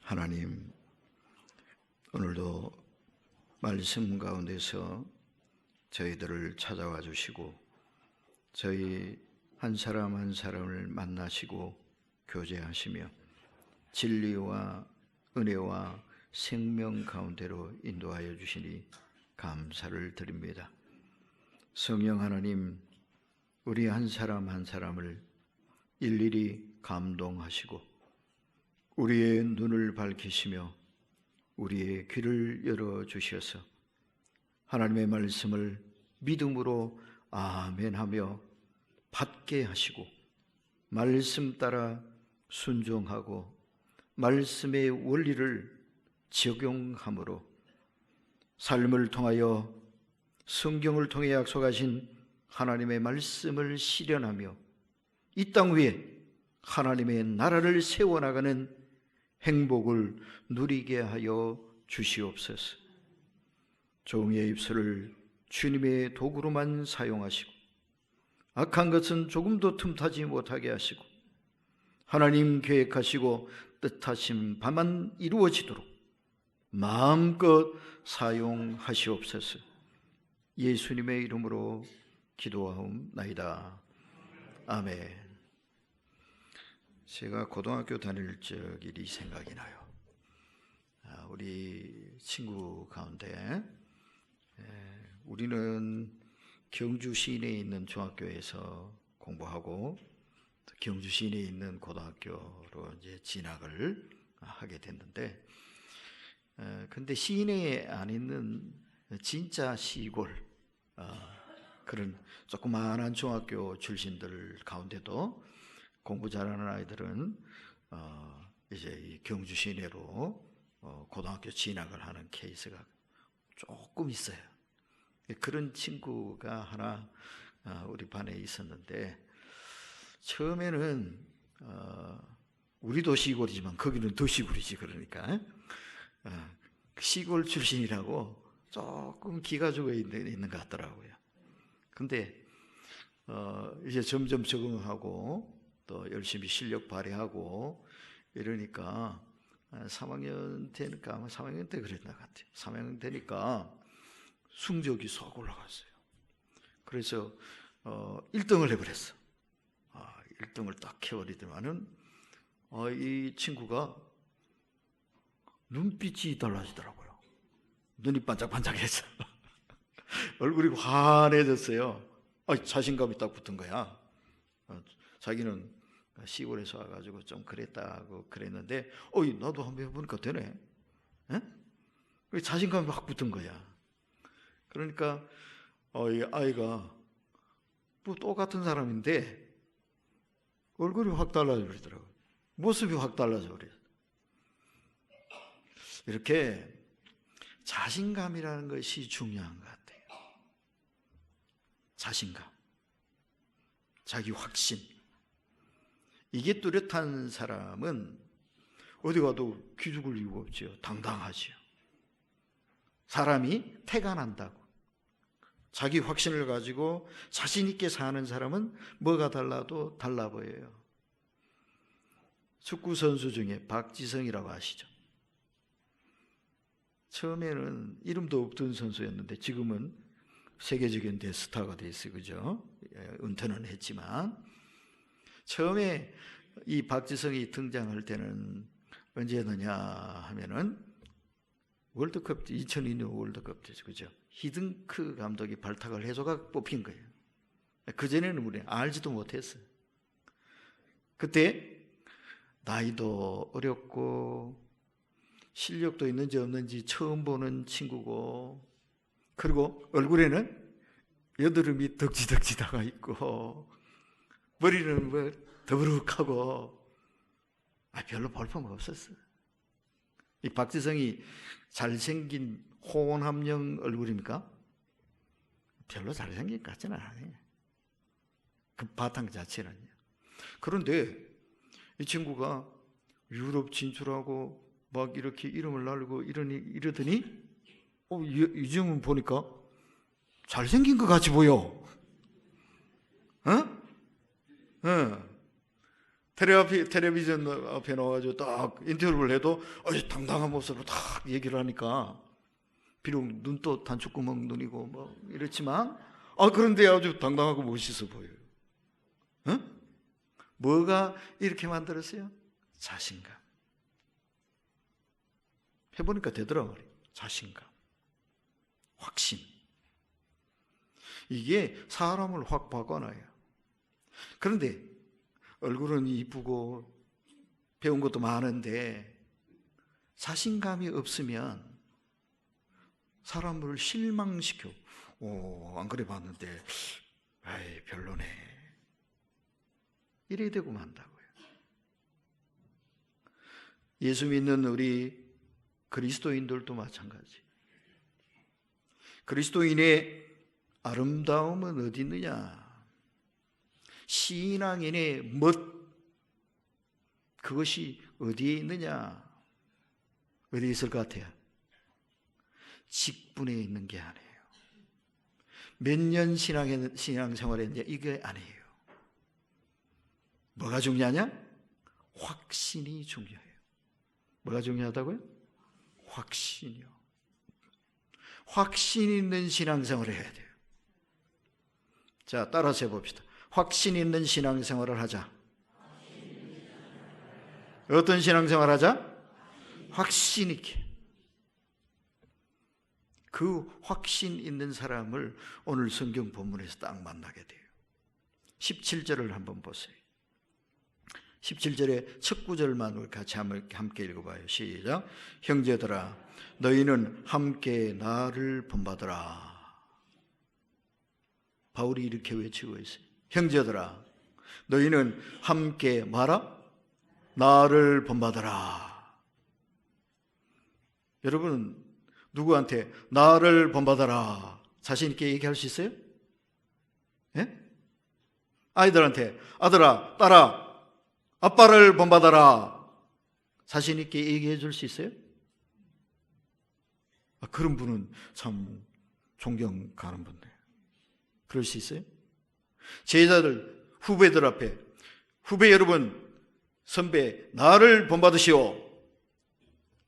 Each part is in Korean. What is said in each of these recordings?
하나님, 오늘도 말씀 가운데서 저희들을 찾아와 주시고 저희 한 사람 한 사람을 만나시고 교제하시며 진리와 은혜와 생명 가운데로 인도하여 주시니 감사를 드립니다. 성령 하나님, 우리 한 사람 한 사람을 일일이 감동하시고 우리의 눈을 밝히시며 우리의 귀를 열어주셔서 하나님의 말씀을 믿음으로 아멘하며 받게 하시고 말씀 따라 순종하고 말씀의 원리를 적용함으로 삶을 통하여 성경을 통해 약속하신 하나님의 말씀을 실현하며 이 땅 위에 하나님의 나라를 세워나가는 행복을 누리게 하여 주시옵소서. 종의 입술을 주님의 도구로만 사용하시고 악한 것은 조금도 틈타지 못하게 하시고 하나님 계획하시고 뜻하신 바만 이루어지도록 마음껏 사용하시옵소서. 예수님의 이름으로 기도하옵나이다. 아멘. 제가 고등학교 다닐 적 일이 생각이 나요. 우리 친구 가운데 우리는 경주 시내에 있는 중학교에서 공부하고 경주 시내에 있는 고등학교로 이제 진학을 하게 됐는데, 근데 시내에 안 있는 진짜 시골 그런 조그마한 중학교 출신들 가운데도 공부 잘하는 아이들은 이제 이 경주 시내로 고등학교 진학을 하는 케이스가 조금 있어요. 그런 친구가 하나 우리 반에 있었는데, 처음에는 우리도 시골이지만 거기는 더 시골이지, 그러니까 시골 출신이라고 조금 기가 죽어 있는 것 같더라고요. 근데 이제 점점 적응하고 또 열심히 실력 발휘하고 이러니까 3학년 되니까, 아마 3학년 때 그랬던 것 같아요. 3학년 되니까 성적이 쏙 올라갔어요. 그래서 1등을 해버렸어. 1등을 딱 해버리더만은 이 친구가 눈빛이 달라지더라고요. 눈이 반짝반짝해서 얼굴이 환해졌어요. 자신감이 딱 붙은 거야. 자기는 시골에서 와가지고 좀 그랬다고 그랬는데, 나도 한번 해보니까 되네. 자신감이 확 붙은 거야. 그러니까 이 아이가 뭐 똑같은 사람인데 얼굴이 확 달라져 버리더라고요. 모습이 확 달라져 버려요. 이렇게 자신감이라는 것이 중요한 것 같아요. 자신감, 자기 확신. 이게 뚜렷한 사람은 어디 가도 기죽을 이유가 없지요. 당당하지요. 사람이 태간한다고. 자기 확신을 가지고 자신 있게 사는 사람은 뭐가 달라도 달라 보여요. 축구 선수 중에 박지성이라고 아시죠? 처음에는 이름도 없던 선수였는데 지금은 세계적인 대스타가 됐어요. 그죠? 은퇴는 했지만 처음에 이 박지성이 등장할 때는 언제였느냐 하면은 월드컵 2002년 월드컵 때죠. 그죠? 히딩크 감독이 발탁을 해줘가 뽑힌 거예요. 그전에는 우리 알지도 못했어요. 그때 나이도 어렸고 실력도 있는지 없는지 처음 보는 친구고, 그리고 얼굴에는 여드름이 덕지덕지 나가 있고 머리는 뭐 더부룩하고 별로 볼품 없었어요. 이 박지성이 잘생긴 호남형 얼굴입니까? 별로 잘생긴 것 같지는 않아요. 그 바탕 자체는요. 그런데 이 친구가 유럽 진출하고 막 이렇게 이름을 날리고 이러더니 요즘은 보니까 잘생긴 것 같이 보여. 텔레비전 앞에 나와가지고 딱 인터뷰를 해도 당당한 모습으로 딱 얘기를 하니까, 비록 눈도 단추구멍 눈이고 뭐 이렇지만, 그런데 아주 당당하고 멋있어 보여요. 어? 뭐가 이렇게 만들었어요? 자신감. 해보니까 되더라고요. 자신감, 확신. 이게 사람을 확 바꿔놔요. 그런데 얼굴은 이쁘고 배운 것도 많은데 자신감이 없으면 사람을 실망시켜. 안 그래 봤는데 별로네. 이래야 되고 만다고요. 예수 믿는 우리 그리스도인들도 마찬가지. 그리스도인의 아름다움은 어디 있느냐? 신앙인의 멋, 그것이 어디에 있느냐? 어디에 있을 것 같아요? 직분에 있는 게 아니에요. 몇 년 신앙생활 했는데 이게 아니에요. 뭐가 중요하냐? 확신이 중요해요. 뭐가 중요하다고요? 확신이요. 확신 있는 신앙생활을 해야 돼요. 자, 따라서 해봅시다. 확신 있는 신앙생활을 하자. 어떤 신앙생활 하자? 확신 있게. 그 확신 있는 사람을 오늘 성경 본문에서 딱 만나게 돼요. 17절을 한번 보세요. 17절의 첫 구절만 우리 같이 함께 읽어봐요. 시작. 형제들아, 너희는 함께 나를 본받으라. 바울이 이렇게 외치고 있어요. 형제들아, 너희는 함께 말아? 나를 본받으라. 여러분, 누구한테 나를 본받아라 자신 있게 얘기할 수 있어요? 예? 아이들한테 아들아, 딸아, 아빠를 본받아라 자신 있게 얘기해 줄 수 있어요? 그런 분은 참 존경 가는 분들. 그럴 수 있어요? 제자들, 후배들 앞에 후배 여러분, 선배 나를 본받으시오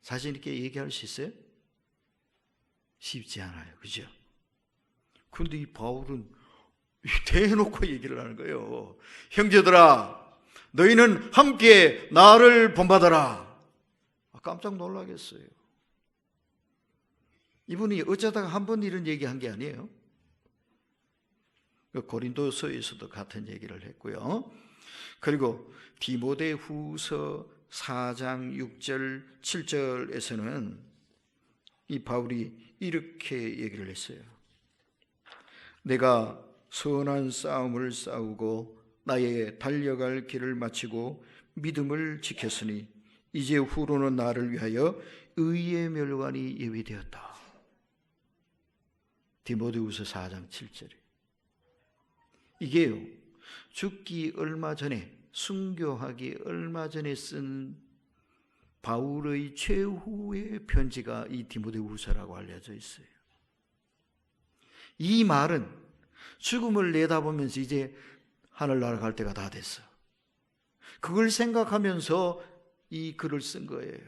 자신 있게 얘기할 수 있어요? 쉽지 않아요. 그죠? 근데 이 바울은 대놓고 얘기를 하는 거예요. 형제들아, 너희는 함께 나를 본받아라. 깜짝 놀라겠어요. 이분이 어쩌다가 한 번 이런 얘기한 게 아니에요. 고린도서에서도 같은 얘기를 했고요. 그리고 디모데후서 4장 6절 7절에서는 이 바울이 이렇게 얘기를 했어요. 내가 선한 싸움을 싸우고 나의 달려갈 길을 마치고 믿음을 지켰으니 이제 후로는 나를 위하여 의의 멸관이 예비되었다. 디모데후서 4장 7절에 이게요, 죽기 얼마 전에, 순교하기 얼마 전에 쓴 바울의 최후의 편지가 이 디모데후서라고 알려져 있어요. 이 말은 죽음을 내다보면서 이제 하늘나라 갈 때가 다 됐어. 그걸 생각하면서 이 글을 쓴 거예요.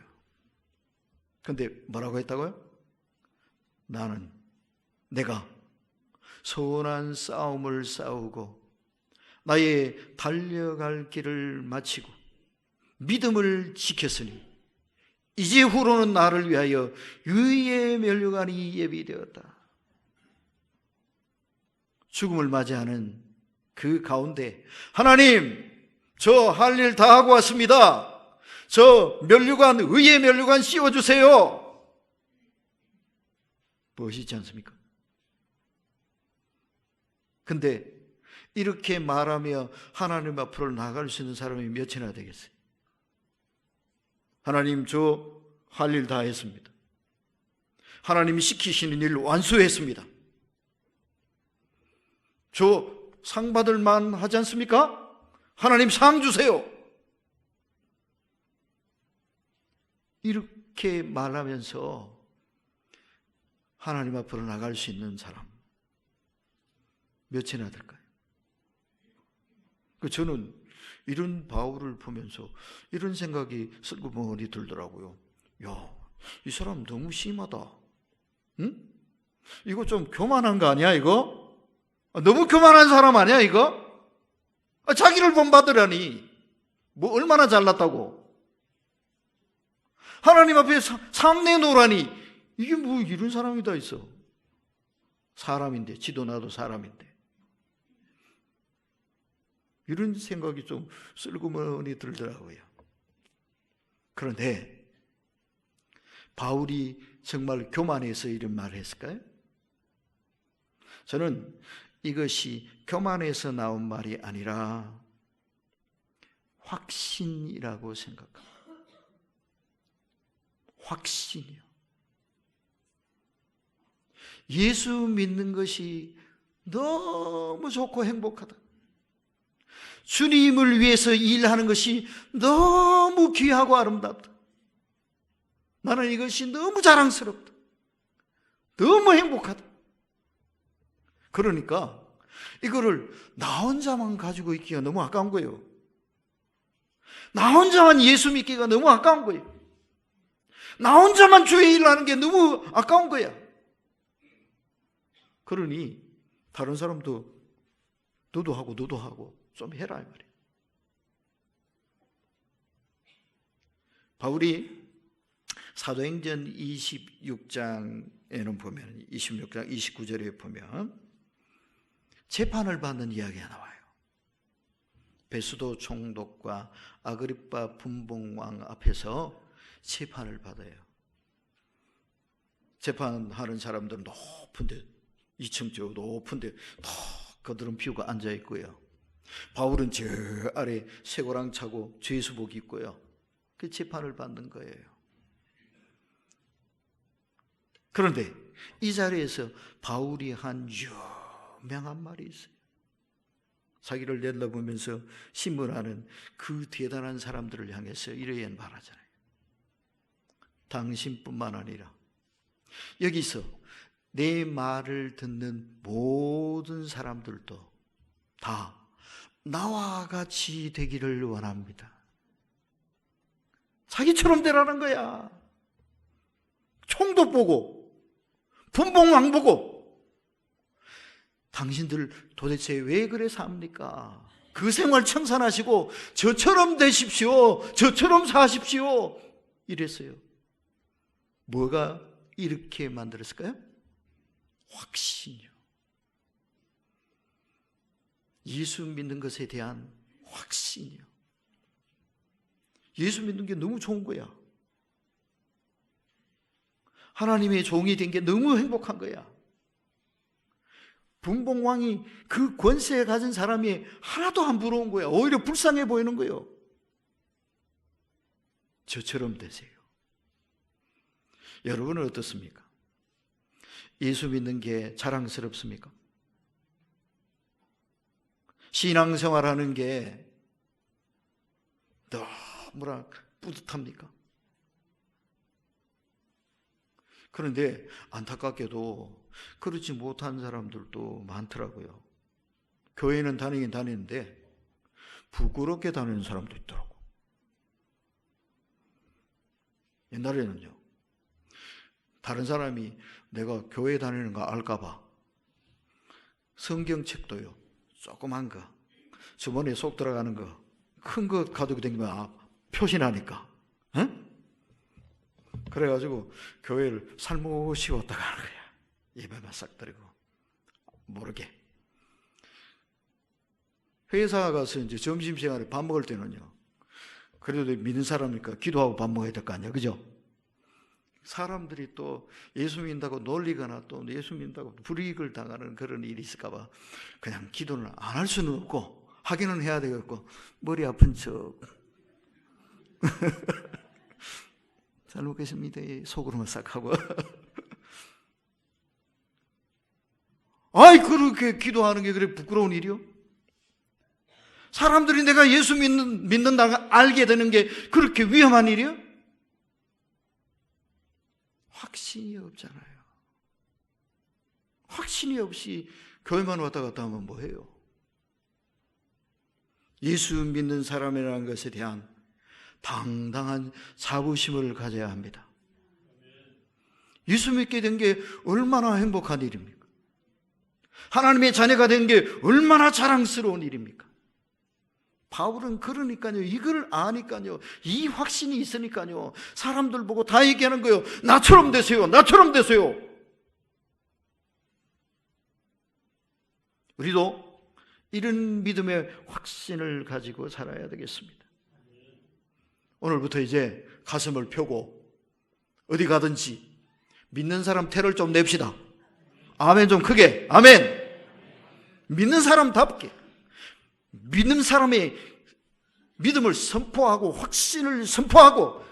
근데 뭐라고 했다고요? 내가 선한 싸움을 싸우고 나의 달려갈 길을 마치고 믿음을 지켰으니 이제 후로는 나를 위하여 유의의 멸류관이 예비되었다. 죽음을 맞이하는 그 가운데 하나님, 저 할 일 다 하고 왔습니다. 저 멸류관, 의의 멸류관 씌워주세요. 멋있지 않습니까? 근데 이렇게 말하며 하나님 앞으로 나갈 수 있는 사람이 몇이나 되겠어요? 하나님, 저 할 일 다 했습니다. 하나님이 시키시는 일 완수했습니다. 저 상 받을 만 하지 않습니까? 하나님 상 주세요. 이렇게 말하면서 하나님 앞으로 나갈 수 있는 사람 몇이나 될까요? 저는 이런 바울을 보면서 이런 생각이 슬그머니 들더라고요. 야, 이 사람 너무 심하다. 응? 이거 좀 교만한 거 아니야, 이거? 너무 교만한 사람 아니야, 이거? 자기를 본받으라니. 뭐 얼마나 잘났다고. 하나님 앞에 삶 내놓으라니. 이게 뭐 이런 사람이 다 있어. 사람인데, 지도 나도 사람인데. 이런 생각이 좀 슬그머니 들더라고요. 그런데 바울이 정말 교만해서 이런 말을 했을까요? 저는 이것이 교만해서 나온 말이 아니라 확신이라고 생각합니다. 확신이요. 예수 믿는 것이 너무 좋고 행복하다. 주님을 위해서 일하는 것이 너무 귀하고 아름답다. 나는 이것이 너무 자랑스럽다. 너무 행복하다. 그러니까 이거를 나 혼자만 가지고 있기가 너무 아까운 거예요. 나 혼자만 예수 믿기가 너무 아까운 거예요. 나 혼자만 주의 일을 하는 게 너무 아까운 거야. 그러니 다른 사람도 너도 하고 좀 해라 이 말이에요. 바울이 사도행전 26장에는 보면 26장 29절에 보면 재판을 받는 이야기가 나와요. 베스도 총독과 아그리빠 분봉왕 앞에서 재판을 받아요. 재판하는 사람들은 높은데 2층 높은데 턱 거드름 피우고 앉아 있고요. 바울은 저 아래 쇠고랑 차고 죄수복 입고요. 그 재판을 받는 거예요. 그런데 이 자리에서 바울이 한 유명한 말이 있어요. 자기를 내다보면서 신문하는 그 대단한 사람들을 향해서 이렇게 말하잖아요. 당신뿐만 아니라 여기서 내 말을 듣는 모든 사람들도 다 나와 같이 되기를 원합니다. 자기처럼 되라는 거야. 총독 보고 분봉왕 보고 당신들 도대체 왜 그래 삽니까? 그 생활 청산하시고 저처럼 되십시오. 저처럼 사십시오. 이랬어요. 뭐가 이렇게 만들었을까요? 확신이요. 예수 믿는 것에 대한 확신이요. 예수 믿는 게 너무 좋은 거야. 하나님의 종이 된 게 너무 행복한 거야. 분봉왕이 그 권세에 가진 사람이 하나도 안 부러운 거야. 오히려 불쌍해 보이는 거예요. 저처럼 되세요. 여러분은 어떻습니까? 예수 믿는 게 자랑스럽습니까? 신앙생활하는 게 너무나 뿌듯합니까? 그런데 안타깝게도 그렇지 못한 사람들도 많더라고요. 교회는 다니긴 다니는데 부끄럽게 다니는 사람도 있더라고. 옛날에는요, 다른 사람이 내가 교회 다니는 거 알까 봐 성경책도요, 조그만 거, 주머니에 쏙 들어가는 거, 큰 거 가지고 다니면 표시나니까, 응? 그래가지고 교회를 살못시 왔다 가는 거야. 예배만 싹 드리고 모르게. 회사 가서 이제 점심시간에 밥 먹을 때는요, 그래도 믿는 사람이니까 기도하고 밥 먹어야 될 거 아니야, 그죠? 사람들이 또 예수 믿는다고 놀리거나 또 예수 믿는다고 불이익을 당하는 그런 일이 있을까 봐 그냥 기도는 안 할 수는 없고 하기는 해야 되겠고 머리 아픈 척 잘 먹겠습니다 속으로만 싹 하고 아이 그렇게 기도하는 게 그래 부끄러운 일이요? 사람들이 내가 예수 믿는다고 알게 되는 게 그렇게 위험한 일이요? 확신이 없잖아요. 확신이 없이 교회만 왔다 갔다 하면 뭐해요? 예수 믿는 사람이라는 것에 대한 당당한 자부심을 가져야 합니다. 예수 믿게 된 게 얼마나 행복한 일입니까? 하나님의 자녀가 된 게 얼마나 자랑스러운 일입니까? 바울은 그러니까요, 이걸 아니까요, 이 확신이 있으니까요, 사람들 보고 다 얘기하는 거예요. 나처럼 되세요, 나처럼 되세요. 우리도 이런 믿음의 확신을 가지고 살아야 되겠습니다. 오늘부터 이제 가슴을 펴고 어디 가든지 믿는 사람 태를 좀 냅시다. 아멘 좀 크게. 아멘. 믿는 사람답게 믿는 사람의 믿음을 선포하고 확신을 선포하고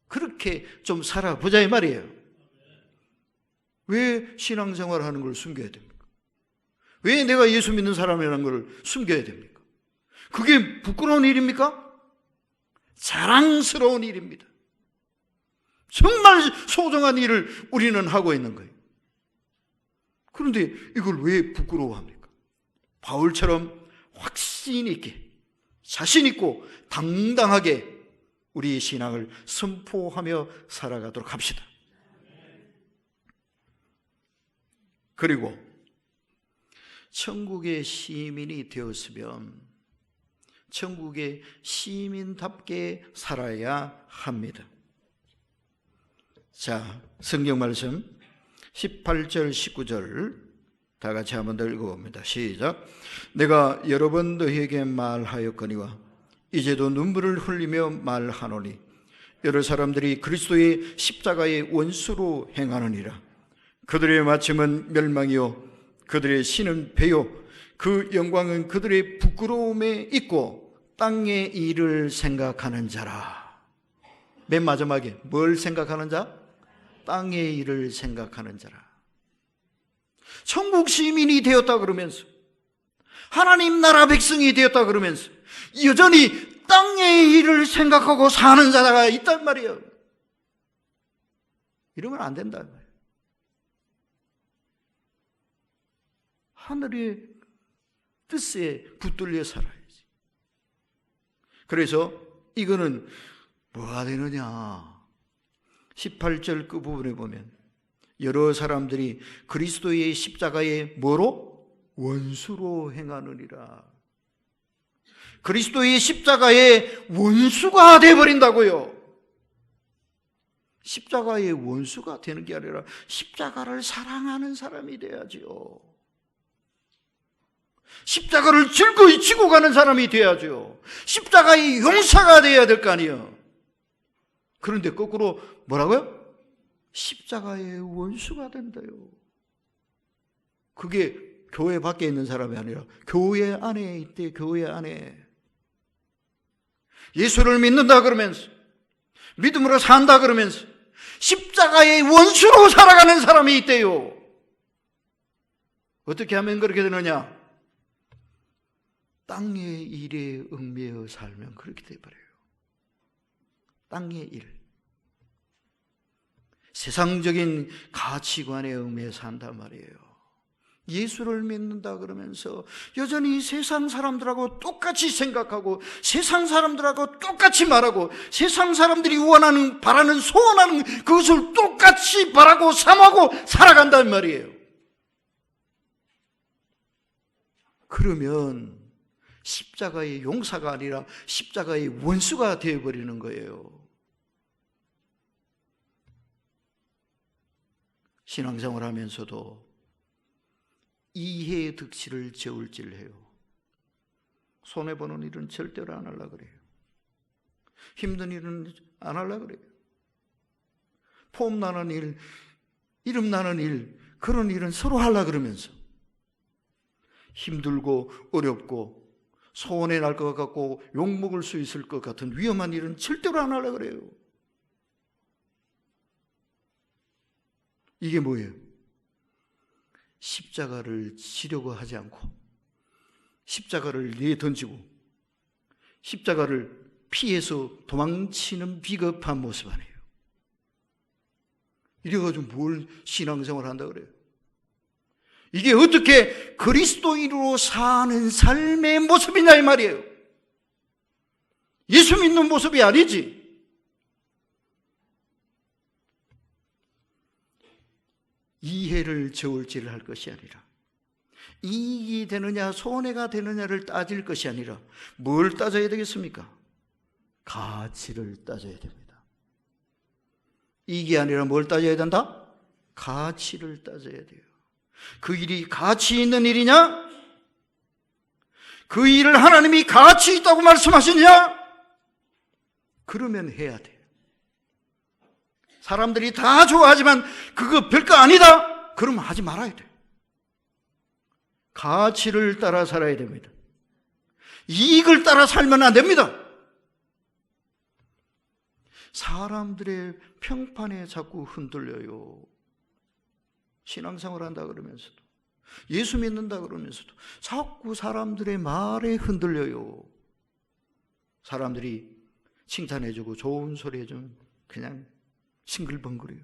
그렇게 좀 살아보자 이 말이에요. 왜 신앙생활을 하는 걸 숨겨야 됩니까? 왜 내가 예수 믿는 사람이라는 걸 숨겨야 됩니까? 그게 부끄러운 일입니까? 자랑스러운 일입니다. 정말 소중한 일을 우리는 하고 있는 거예요. 그런데 이걸 왜 부끄러워합니까? 바울처럼 확신 있게, 자신 있고 당당하게 우리의 신앙을 선포하며 살아가도록 합시다. 그리고 천국의 시민이 되었으면 천국의 시민답게 살아야 합니다. 자, 성경 말씀 18절 19절 다 같이 한번 더 읽어봅니다. 시작. 내가 여러 번 너희에게 말하였거니와 이제도 눈물을 흘리며 말하노니 여러 사람들이 그리스도의 십자가의 원수로 행하느니라. 그들의 마침은 멸망이요 그들의 신은 배요 그 영광은 그들의 부끄러움에 있고 땅의 일을 생각하는 자라. 맨 마지막에 뭘 생각하는 자? 땅의 일을 생각하는 자라. 천국 시민이 되었다 그러면서 하나님 나라 백성이 되었다 그러면서 여전히 땅의 일을 생각하고 사는 자가 있단 말이에요. 이러면 안 된다. 하늘의 뜻에 붙들려 살아야지. 그래서 이거는 뭐가 되느냐? 18절 그 부분에 보면 여러 사람들이 그리스도의 십자가에 뭐로? 원수로 행하느니라. 그리스도의 십자가의 원수가 되어버린다고요. 십자가의 원수가 되는 게 아니라 십자가를 사랑하는 사람이 돼야지요. 십자가를 즐거이 지고 가는 사람이 돼야죠. 십자가의 용사가 돼야 될 거 아니에요. 그런데 거꾸로 뭐라고요? 십자가의 원수가 된다요. 그게 교회 밖에 있는 사람이 아니라 교회 안에 있대. 교회 안에 예수를 믿는다 그러면서 믿음으로 산다 그러면서 십자가의 원수로 살아가는 사람이 있대요. 어떻게 하면 그렇게 되느냐? 땅의 일에 얽매여 살면 그렇게 돼버려요. 땅의 일, 세상적인 가치관에 얽매여 산단 말이에요. 예수를 믿는다 그러면서 여전히 세상 사람들하고 똑같이 생각하고 세상 사람들하고 똑같이 말하고 세상 사람들이 원하는, 바라는, 소원하는 그것을 똑같이 바라고 삼하고 살아간단 말이에요. 그러면 십자가의 용사가 아니라 십자가의 원수가 되어버리는 거예요. 신앙생활 하면서도 이해의 득실을 저울질해요. 손해보는 일은 절대로 안 하려고 그래요. 힘든 일은 안 하려고 그래요. 폼나는 일, 이름 나는 일, 그런 일은 서로 하려고 그러면서 힘들고 어렵고 소원에 날 것 같고 욕먹을 수 있을 것 같은 위험한 일은 절대로 안 하려고 그래요. 이게 뭐예요? 십자가를 지려고 하지 않고 십자가를 내던지고 십자가를 피해서 도망치는 비겁한 모습 아니에요. 이래가지고 뭘 신앙생활 한다 그래요? 이게 어떻게 그리스도인으로 사는 삶의 모습이냐 이 말이에요. 예수 믿는 모습이 아니지. 이해를 저울질을 할 것이 아니라, 이익이 되느냐 손해가 되느냐를 따질 것이 아니라 뭘 따져야 되겠습니까? 가치를 따져야 됩니다. 이익이 아니라 뭘 따져야 된다? 가치를 따져야 돼요. 그 일이 가치 있는 일이냐? 그 일을 하나님이 가치 있다고 말씀하시느냐? 그러면 해야 돼요. 사람들이 다 좋아하지만 그거 별거 아니다? 그러면 하지 말아야 돼요. 가치를 따라 살아야 됩니다. 이익을 따라 살면 안 됩니다. 사람들의 평판에 자꾸 흔들려요. 신앙생활 한다 그러면서도, 예수 믿는다 그러면서도 자꾸 사람들의 말에 흔들려요. 사람들이 칭찬해주고 좋은 소리 해주면 그냥 싱글벙글해요.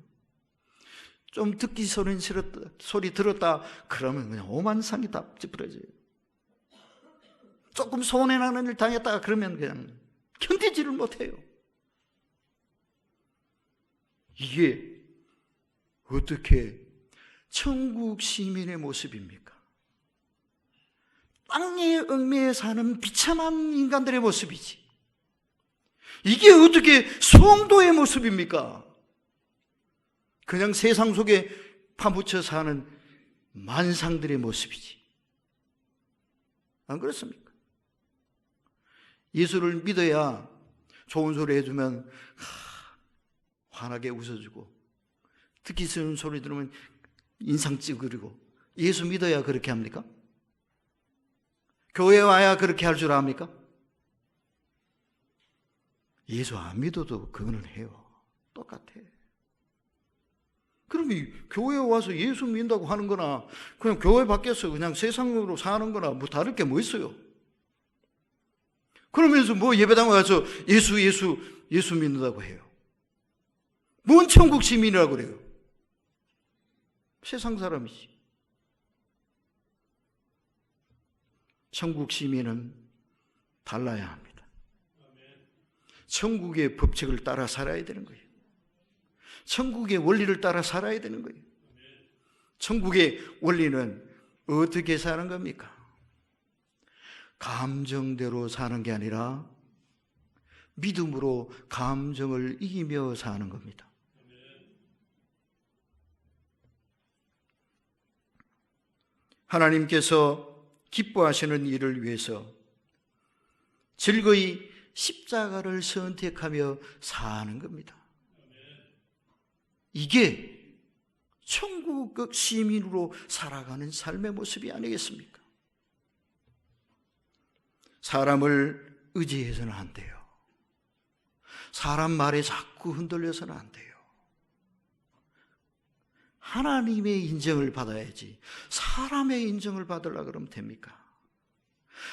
좀 듣기 소리 들었다 그러면 그냥 오만상이 다 찌푸려져요. 조금 손해나는 일 당했다 그러면 그냥 견디지를 못해요. 이게 어떻게 천국 시민의 모습입니까? 땅에 얽매여 사는 비참한 인간들의 모습이지. 이게 어떻게 성도의 모습입니까? 그냥 세상 속에 파묻혀 사는 만상들의 모습이지. 안 그렇습니까? 예수를 믿어야 좋은 소리 해주면 환하게 웃어주고, 듣기 싫은 소리 들으면 인상 찌그리고, 예수 믿어야 그렇게 합니까? 교회 와야 그렇게 할 줄 압니까? 예수 안 믿어도 그거는 해요. 똑같아. 그럼 이 교회에 와서 예수 믿는다고 하는 거나 그냥 교회 밖에서 그냥 세상으로 사는 거나 뭐 다를 게 뭐 있어요? 그러면서 뭐 예배당 와서 예수 믿는다고 해요. 뭔 천국 시민이라고 그래요? 세상 사람이지. 천국 시민은 달라야 합니다. 천국의 법칙을 따라 살아야 되는 거예요. 천국의 원리를 따라 살아야 되는 거예요. 천국의 원리는 어떻게 사는 겁니까? 감정대로 사는 게 아니라 믿음으로 감정을 이기며 사는 겁니다. 하나님께서 기뻐하시는 일을 위해서 즐거이 십자가를 선택하며 사는 겁니다. 이게 천국 시민으로 살아가는 삶의 모습이 아니겠습니까? 사람을 의지해서는 안 돼요. 사람 말에 자꾸 흔들려서는 안 돼요. 하나님의 인정을 받아야지 사람의 인정을 받으려고 그러면 됩니까?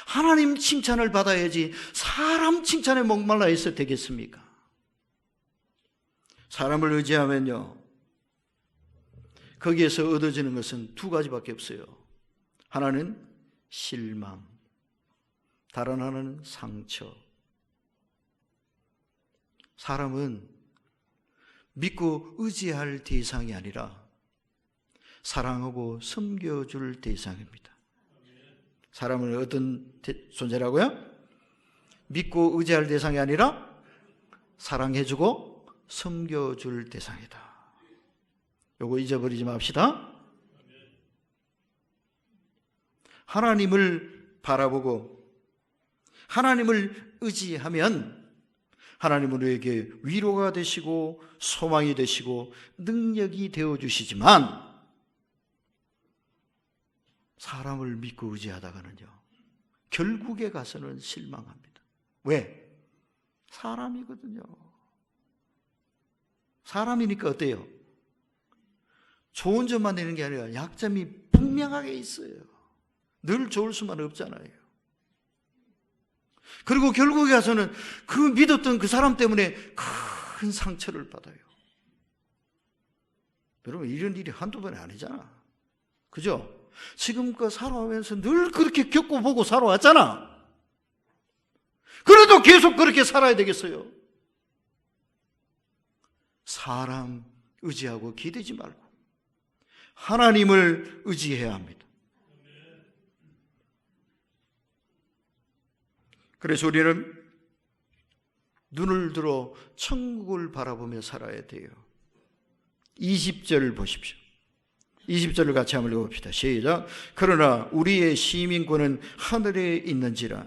하나님 칭찬을 받아야지 사람 칭찬에 목말라 있어 되겠습니까? 사람을 의지하면요, 거기에서 얻어지는 것은 두 가지밖에 없어요. 하나는 실망, 다른 하나는 상처. 사람은 믿고 의지할 대상이 아니라 사랑하고 섬겨줄 대상입니다. 사람은 어떤 존재라고요? 믿고 의지할 대상이 아니라 사랑해주고 섬겨줄 대상이다. 요거 잊어버리지 맙시다. 하나님을 바라보고 하나님을 의지하면 하나님은 우리에게 위로가 되시고 소망이 되시고 능력이 되어주시지만, 사람을 믿고 의지하다가는요 결국에 가서는 실망합니다. 왜? 사람이거든요. 사람이니까 어때요? 좋은 점만 내는 게 아니라 약점이 분명하게 있어요. 늘 좋을 수만 없잖아요. 그리고 결국에 가서는 그 믿었던 그 사람 때문에 큰 상처를 받아요. 여러분, 이런 일이 한두 번이 아니잖아. 그죠? 지금껏 살아오면서 늘 그렇게 겪고 보고 살아왔잖아. 그래도 계속 그렇게 살아야 되겠어요? 사람 의지하고 기대지 말고 하나님을 의지해야 합니다. 그래서 우리는 눈을 들어 천국을 바라보며 살아야 돼요. 20절을 보십시오. 20절을 같이 한번 읽어봅시다. 시작. 그러나 우리의 시민권은 하늘에 있는지라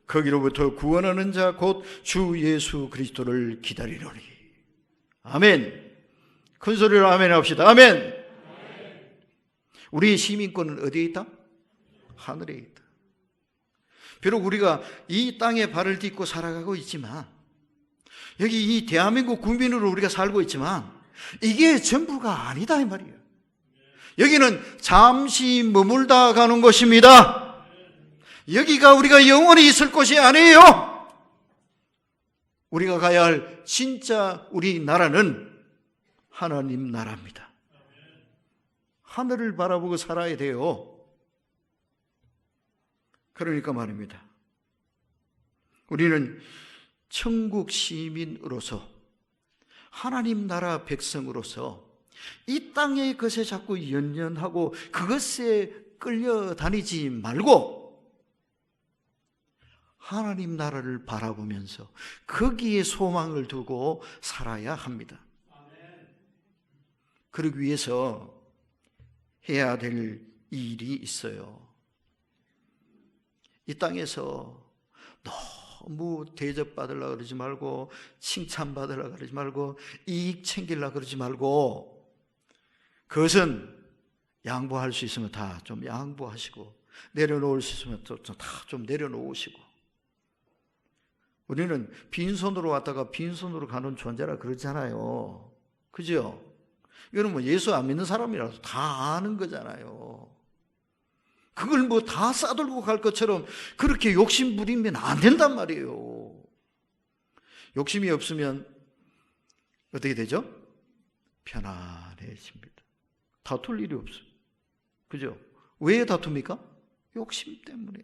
거기로부터 구원하는 자 곧 주 예수 그리스도를 기다리노니. 아멘. 큰 소리로 아멘 합시다. 아멘. 우리의 시민권은 어디에 있다? 하늘에 있다. 비록 우리가 이 땅에 발을 딛고 살아가고 있지만, 여기 이 대한민국 국민으로 우리가 살고 있지만 이게 전부가 아니다 이 말이에요. 여기는 잠시 머물다 가는 것입니다. 여기가 우리가 영원히 있을 곳이 아니에요. 우리가 가야 할 진짜 우리 나라는 하나님 나라입니다. 하늘을 바라보고 살아야 돼요. 그러니까 말입니다. 우리는 천국 시민으로서, 하나님 나라 백성으로서 이 땅의 것에 자꾸 연연하고 그것에 끌려다니지 말고 하나님 나라를 바라보면서 거기에 소망을 두고 살아야 합니다. 그러기 위해서 해야 될 일이 있어요. 이 땅에서 너무 대접받으려고 그러지 말고, 칭찬받으려고 그러지 말고, 이익 챙기려고 그러지 말고, 그것은 양보할 수 있으면 다 좀 양보하시고, 내려놓을 수 있으면 다 좀 내려놓으시고. 우리는 빈손으로 왔다가 빈손으로 가는 존재라 그러잖아요. 그죠? 이거는 뭐 예수 안 믿는 사람이라서 다 아는 거잖아요. 그걸 뭐 다 싸들고 갈 것처럼 그렇게 욕심 부리면 안 된단 말이에요. 욕심이 없으면 어떻게 되죠? 편안해집니다. 다툴 일이 없어요. 그죠? 왜 다툽니까? 욕심 때문에.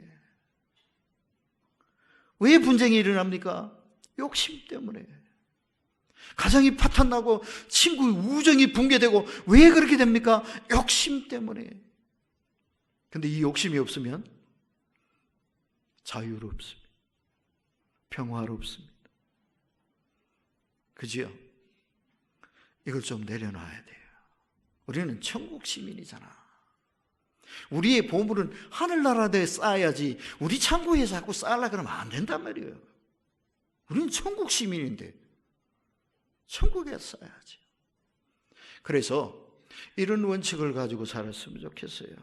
왜 분쟁이 일어납니까? 욕심 때문에. 가정이 파탄나고 친구의 우정이 붕괴되고 왜 그렇게 됩니까? 욕심 때문에. 근데 이 욕심이 없으면 자유롭습니다. 평화롭습니다. 그지요? 이걸 좀 내려놔야 돼요. 우리는 천국 시민이잖아. 우리의 보물은 하늘나라에 쌓아야지 우리 창고에 자꾸 쌓으려고 그러면 안 된단 말이에요. 우리는 천국 시민인데 천국에 쌓아야지. 그래서 이런 원칙을 가지고 살았으면 좋겠어요.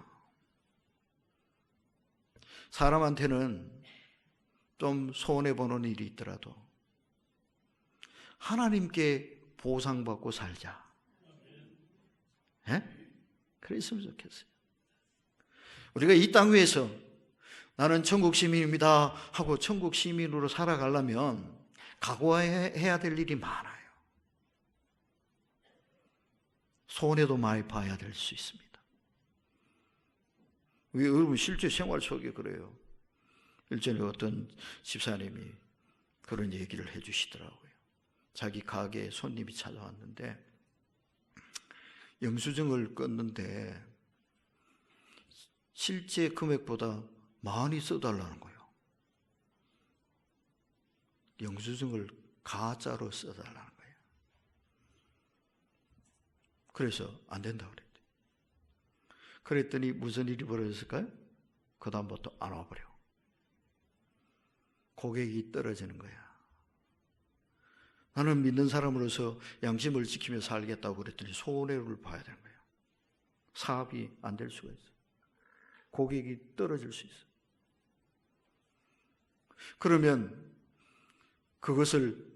사람한테는 좀 손해보는 일이 있더라도 하나님께 보상받고 살자. 예? 그랬으면 좋겠어요. 우리가 이 땅 위에서 나는 천국 시민입니다 하고 천국 시민으로 살아가려면 각오해야 될 일이 많아요. 손해도 많이 봐야 될 수 있습니다. 여러분 실제 생활 속에 그래요. 일전에 어떤 집사님이 그런 얘기를 해 주시더라고요. 자기 가게에 손님이 찾아왔는데 영수증을 껐는데 실제 금액보다 많이 써달라는 거예요. 영수증을 가짜로 써달라는 거예요. 그래서 안 된다고 그랬대요. 그랬더니 무슨 일이 벌어졌을까요? 그 다음부터 안 와버려. 고객이 떨어지는 거야. 나는 믿는 사람으로서 양심을 지키며 살겠다고 그랬더니 손해를 봐야 되는 거예요. 사업이 안 될 수가 있어요. 고객이 떨어질 수 있어요. 그러면 그것을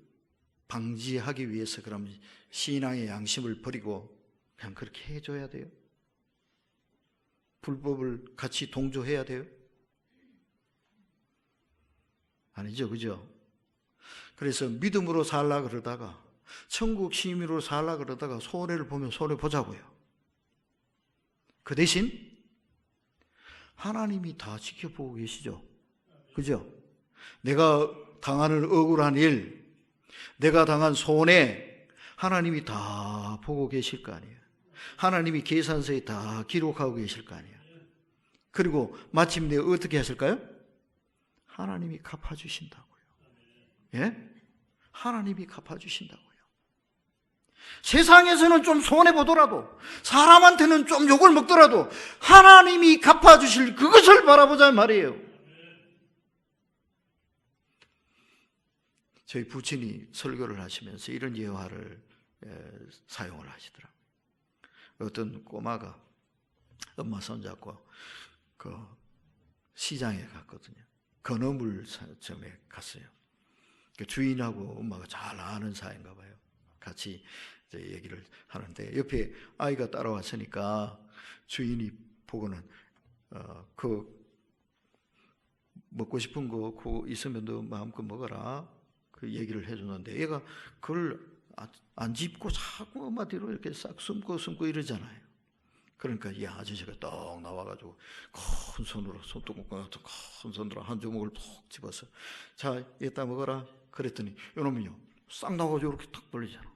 방지하기 위해서 그럼 신앙의 양심을 버리고 그냥 그렇게 해줘야 돼요? 불법을 같이 동조해야 돼요? 아니죠, 그죠? 그래서 믿음으로 살라 그러다가 천국 시민으로 살라 그러다가 손해를 보면 손해 보자고요. 그 대신 하나님이 다 지켜보고 계시죠, 그죠? 내가 당하는 억울한 일, 내가 당한 손해, 하나님이 다 보고 계실 거 아니에요. 하나님이 계산서에 다 기록하고 계실 거 아니에요. 그리고 마침내 어떻게 하실까요? 하나님이 갚아주신다고요. 예? 하나님이 갚아주신다고요. 세상에서는 좀 손해보더라도, 사람한테는 좀 욕을 먹더라도 하나님이 갚아주실 그것을 바라보자 말이에요. 저희 부친이 설교를 하시면서 이런 예화를 사용을 하시더라고요. 어떤 꼬마가 엄마 손잡고 그 시장에 갔거든요. 건어물점에 갔어요. 그 주인하고 엄마가 잘 아는 사이인가 봐요. 같이 이제 얘기를 하는데 옆에 아이가 따라왔으니까 주인이 보고는 그 먹고 싶은 거 그거 있으면 너 마음껏 먹어라 그 얘기를 해주는데 얘가 그걸 안 짚고 자꾸 엄마 뒤로 이렇게 싹 숨고 이러잖아요. 그러니까 이 아저씨가 떡 나와가지고 큰 손으로 손뚜껑 같은 큰 손으로 한 주먹을 톡 집어서 자 이따 먹어라 그랬더니 이놈은요 싹 나와가지고 이렇게 탁 벌리잖아.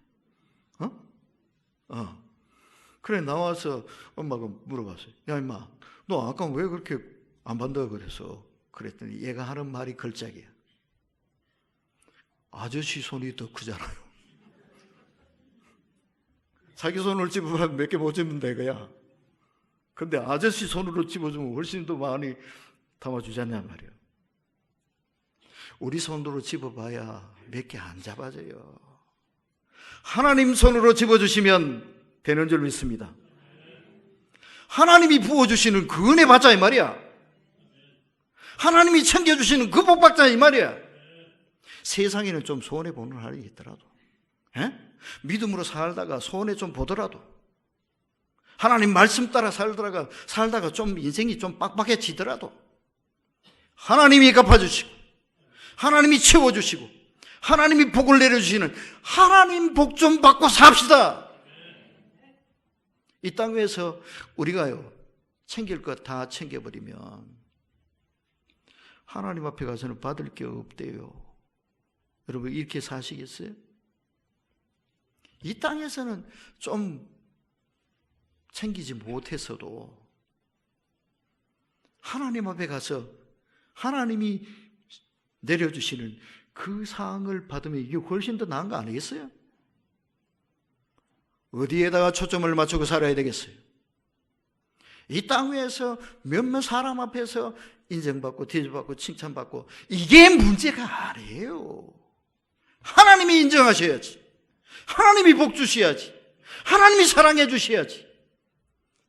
그래 나와서 엄마가 물어봤어요. 야 임마 너 아까 왜 그렇게 안 받는다 그랬어? 그랬더니 얘가 하는 말이 걸작이야. 아저씨 손이 더 크잖아요. 자기 손을 집으면 몇 개 못 집는데 그야. 근데 아저씨 손으로 집어주면 훨씬 더 많이 담아주잖냐 말이에요. 우리 손으로 집어봐야 몇 개 안 잡아져요. 하나님 손으로 집어주시면 되는 줄 믿습니다. 하나님이 부어주시는 그 은혜 받자 이 말이야. 하나님이 챙겨주시는 그 복 받자 이 말이야. 세상에는 좀 손해보는 날이 있더라도 믿음으로 살다가 손해 좀 보더라도 하나님 말씀 따라 살다가 좀 인생이 좀 빡빡해지더라도 하나님이 갚아주시고 하나님이 채워주시고 하나님이 복을 내려주시는 하나님 복 좀 받고 삽시다. 이 땅 위에서 우리가요 챙길 것 다 챙겨버리면 하나님 앞에 가서는 받을 게 없대요. 여러분 이렇게 사시겠어요? 이 땅에서는 좀 챙기지 못했어도 하나님 앞에 가서 하나님이 내려주시는 그 상을 받으면 이게 훨씬 더 나은 거 아니겠어요? 어디에다가 초점을 맞추고 살아야 되겠어요? 이 땅 위에서 몇몇 사람 앞에서 인정받고 대접받고 칭찬받고 이게 문제가 아니에요. 하나님이 인정하셔야지. 하나님이 복 주셔야지. 하나님이 사랑해 주셔야지.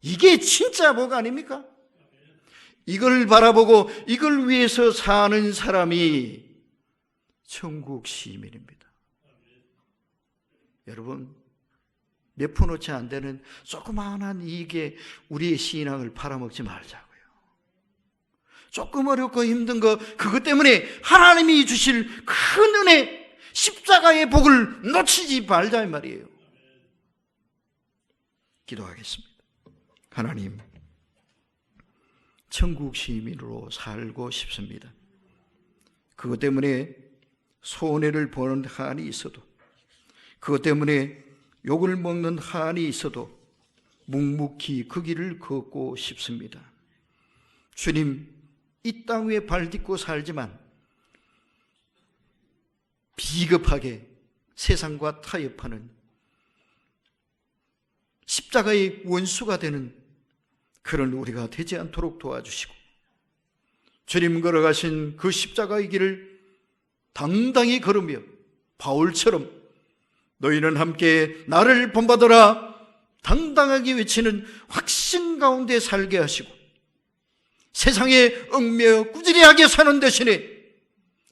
이게 진짜 복 아닙니까? 이걸 바라보고 이걸 위해서 사는 사람이 천국 시민입니다. 여러분 몇 푼어치 안 되는 조그마한 이익에 우리의 신앙을 팔아먹지 말자고요. 조금 어렵고 힘든 거 그것 때문에 하나님이 주실 큰 은혜 십자가의 복을 놓치지 말자 이 말이에요. 기도하겠습니다. 하나님 천국 시민으로 살고 싶습니다. 그것 때문에 손해를 보는 한이 있어도 그것 때문에 욕을 먹는 한이 있어도 묵묵히 그 길을 걷고 싶습니다. 주님 이 땅 위에 발 딛고 살지만 비겁하게 세상과 타협하는 십자가의 원수가 되는 그런 우리가 되지 않도록 도와주시고 주님 걸어가신 그 십자가의 길을 당당히 걸으며 바울처럼 너희는 함께 나를 본받아라 당당하게 외치는 확신 가운데 살게 하시고 세상에 얽매여 꾸지리하게 사는 대신에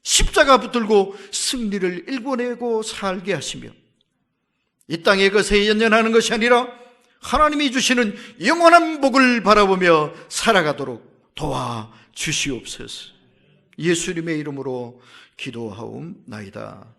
십자가 붙들고 승리를 일궈내고 살게 하시며 이 땅의 것에 연연하는 것이 아니라 하나님이 주시는 영원한 복을 바라보며 살아가도록 도와주시옵소서. 예수님의 이름으로 기도하옵나이다.